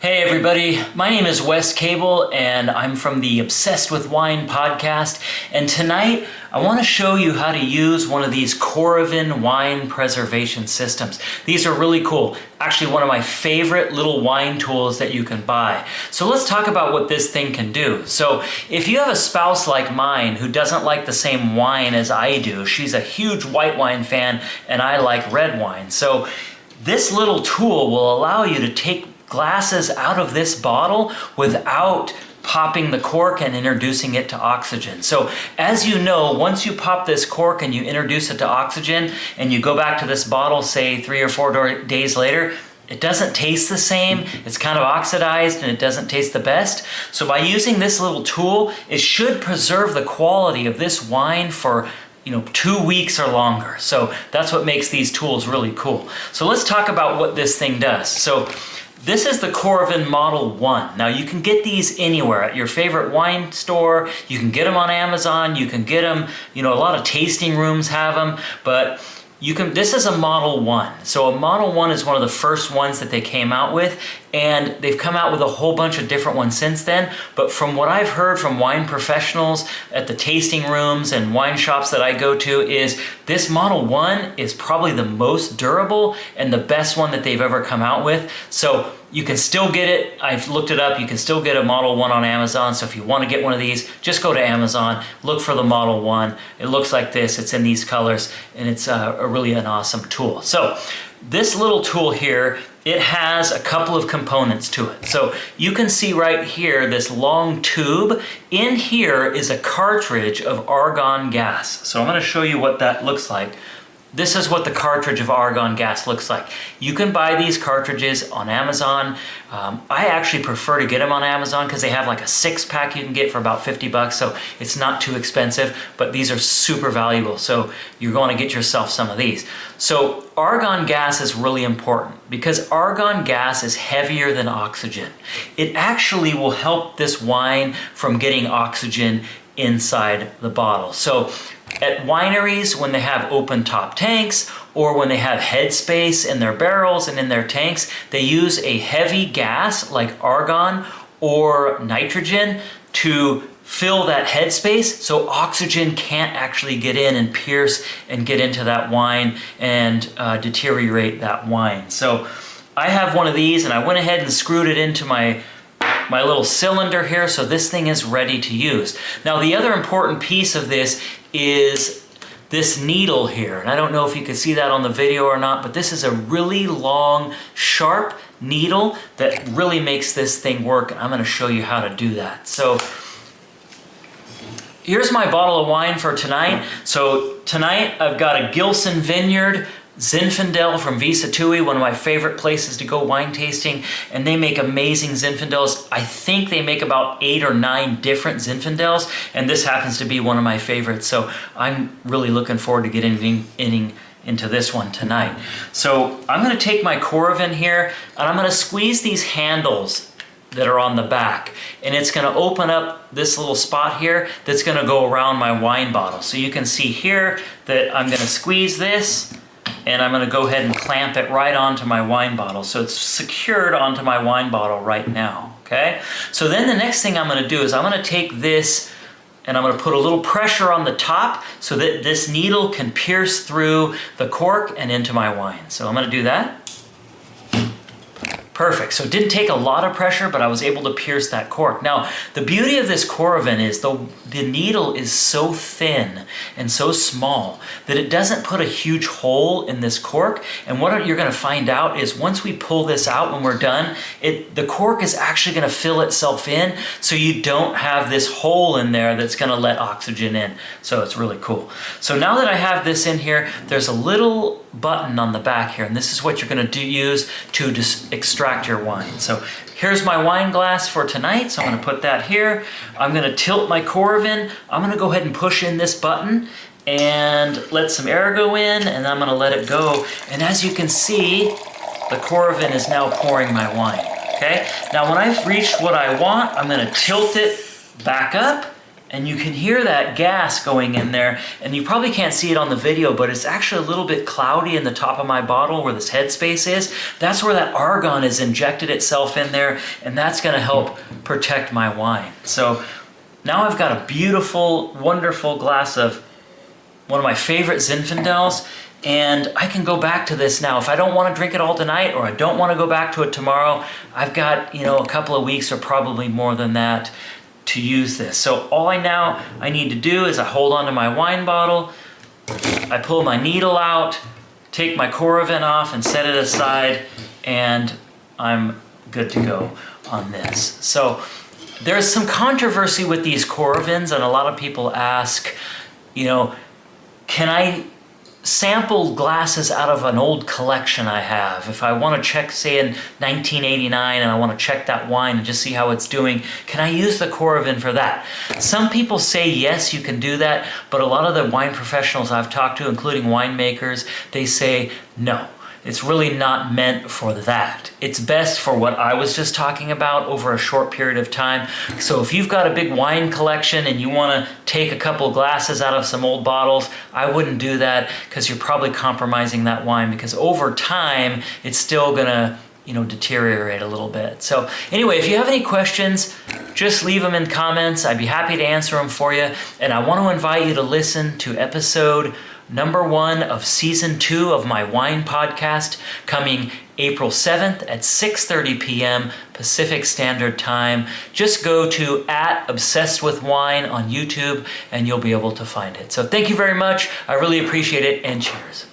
Hey everybody, my name is Wes Cable and I'm from the Obsessed with Wine podcast, and tonight I want to show you how to use one of these Coravin wine preservation systems. These are really cool. Actually, one of my favorite little wine tools that you can buy. So let's talk about what this thing can do. So if you have a spouse like mine who doesn't like the same wine as I do, she's a huge white wine fan and I like red wine. So this little tool will allow you to take glasses out of this bottle without popping the cork and introducing it to oxygen. So as you know, once you pop this cork and you introduce it to oxygen and you go back to this bottle, say 3 or 4 days later, it doesn't taste the same. It's kind of oxidized and it doesn't taste the best. So by using this little tool, it should preserve the quality of this wine for 2 weeks or longer. So that's what makes these tools really cool. So let's talk about what this thing does. So this is the Coravin Model 1. Now you can get these anywhere, at your favorite wine store. You can get them on Amazon. You can get them, a lot of tasting rooms have them, but this is a Model 1. So a Model 1 is one of the first ones that they came out with, and they've come out with a whole bunch of different ones since then. But from what I've heard from wine professionals at the tasting rooms and wine shops that I go to, is this Model 1 is probably the most durable and the best one that they've ever come out with. So you can still get it. I've looked it up. You can still get a Model 1 on Amazon. So if you want to get one of these, just go to Amazon, look for the Model 1. It looks like this. It's in these colors, and it's really an awesome tool. So this little tool here, it has a couple of components to it. So you can see right here, this long tube. In here is a cartridge of argon gas. So I'm going to show you what that looks like. This is what the cartridge of argon gas looks like. You can buy these cartridges on Amazon. I actually prefer to get them on Amazon because they have like a 6-pack you can get for about $50, so it's not too expensive, but these are super valuable, so you're going to get yourself some of these. So argon gas is really important because argon gas is heavier than oxygen. It actually will help this wine from getting oxygen inside the bottle. So at wineries, when they have open top tanks or when they have headspace in their barrels and in their tanks, they use a heavy gas like argon or nitrogen to fill that headspace so oxygen can't actually get in and pierce and get into that wine and deteriorate that wine. So I have one of these and I went ahead and screwed it into my little cylinder here, so this thing is ready to use. Now the other important piece of this is this needle here. And I don't know if you can see that on the video or not, but this is a really long, sharp needle that really makes this thing work. I'm going to show you how to do that. So here's my bottle of wine for tonight. So tonight I've got a Gilson Vineyard Zinfandel from Visa Tui, one of my favorite places to go wine tasting, and they make amazing Zinfandels. I think they make about 8 or 9 different Zinfandels, and this happens to be one of my favorites, so I'm really looking forward to getting into this one tonight. So I'm going to take my Coravin here, and I'm going to squeeze these handles that are on the back, and it's going to open up this little spot here that's going to go around my wine bottle. So you can see here that I'm going to squeeze this, and I'm going to go ahead and clamp it right onto my wine bottle. So it's secured onto my wine bottle right now, okay? So then the next thing I'm going to do is I'm going to take this and I'm going to put a little pressure on the top so that this needle can pierce through the cork and into my wine. So I'm going to do that. Perfect. So it didn't take a lot of pressure, but I was able to pierce that cork. Now, the beauty of this Coravin is the needle is so thin and so small that it doesn't put a huge hole in this cork. And what you're going to find out is once we pull this out when we're done, the cork is actually going to fill itself in, so you don't have this hole in there that's going to let oxygen in. So it's really cool. So now that I have this in here, there's a little button on the back here, and this is what you're going to use to extract your wine. So here's my wine glass for tonight, so I'm going to put that here. I'm going to tilt my Coravin. I'm going to go ahead and push in this button and let some air go in, and I'm going to let it go. And as you can see, the Coravin is now pouring my wine. Okay? Now when I've reached what I want, I'm going to tilt it back up, And you can hear that gas going in there, and you probably can't see it on the video, but it's actually a little bit cloudy in the top of my bottle where this headspace is. That's where that argon has injected itself in there, and that's gonna help protect my wine. So now I've got a beautiful, wonderful glass of one of my favorite Zinfandels, and I can go back to this now. If I don't want to drink it all tonight, or I don't want to go back to it tomorrow, I've got, a couple of weeks or probably more than that to use this. So all I need to do is I hold onto my wine bottle, I pull my needle out, take my Coravin off and set it aside, and I'm good to go on this. So there's some controversy with these Coravins, and a lot of people ask, can I sample glasses out of an old collection I have? If I want to check, say, in 1989, and I want to check that wine and just see how it's doing, can I use the Coravin for that? Some people say yes, you can do that, but a lot of the wine professionals I've talked to, including winemakers, they say no. It's really not meant for that. It's best for what I was just talking about over a short period of time. So if you've got a big wine collection and you want to take a couple glasses out of some old bottles, I wouldn't do that, because you're probably compromising that wine, because over time it's still gonna deteriorate a little bit. So anyway, if you have any questions, just leave them in comments. I'd be happy to answer them for you. And I want to invite you to listen to episode number 1 of season 2 of my wine podcast, coming April 7th at 6:30 p.m. Pacific Standard Time. Just go to @obsessedwithwine on YouTube and you'll be able to find it. So thank you very much. I really appreciate it, and cheers.